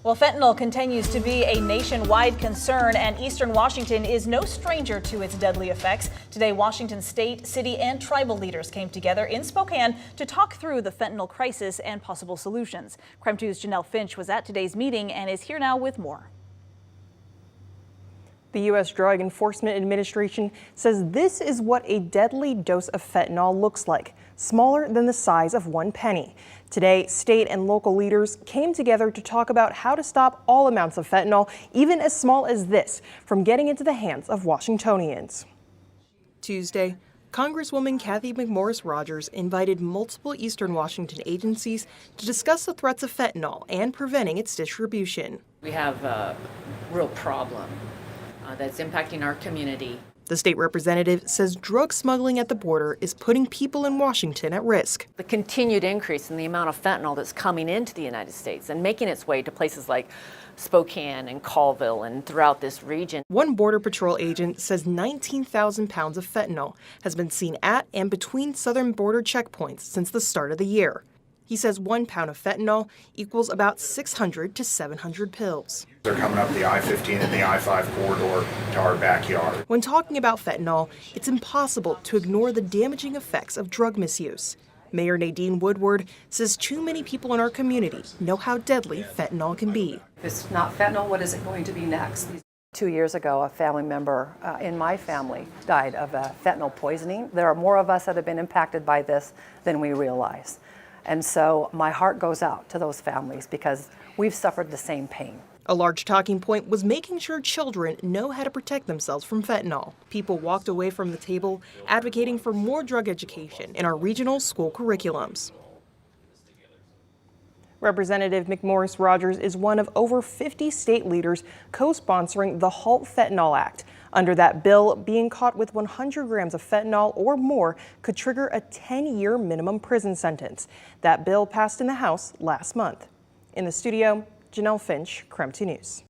Well, fentanyl continues to be a nationwide concern, and Eastern Washington is no stranger to its deadly effects. Today, Washington state, city, and tribal leaders came together in Spokane to talk through the fentanyl crisis and possible solutions. KREM 2's Janelle Finch was at today's meeting and is here now with more. The U.S. Drug Enforcement Administration says this is what a deadly dose of fentanyl looks like, smaller than the size of 1 penny. Today, state and local leaders came together to talk about how to stop all amounts of fentanyl, even as small as this, from getting into the hands of Washingtonians. Tuesday, Congresswoman Cathy McMorris Rodgers invited multiple Eastern Washington agencies to discuss the threats of fentanyl and preventing its distribution. We have a real problem that's impacting our community. The state representative says drug smuggling at the border is putting people in Washington at risk. The continued increase in the amount of fentanyl that's coming into the United States and making its way to places like Spokane and Colville and throughout this region. One Border Patrol agent says 19,000 pounds of fentanyl has been seen at and between southern border checkpoints since the start of the year. He says 1 pound of fentanyl equals about 600 to 700 pills. They're coming up the I-15 and the I-5 corridor to our backyard. When talking about fentanyl, it's impossible to ignore the damaging effects of drug misuse. Mayor Nadine Woodward says too many people in our community know how deadly fentanyl can be. If it's not fentanyl, what is it going to be next? 2 years ago, a family member in my family died of fentanyl poisoning. There are more of us that have been impacted by this than we realize. And so my heart goes out to those families because we've suffered the same pain. A large talking point was making sure children know how to protect themselves from fentanyl. People walked away from the table advocating for more drug education in our regional school curriculums. Representative McMorris Rodgers is one of over 50 state leaders co-sponsoring the Halt Fentanyl Act. Under that bill, being caught with 100 grams of fentanyl or more could trigger a 10-year minimum prison sentence. That bill passed in the House last month. In the studio, Janelle Finch, KREM 2 News.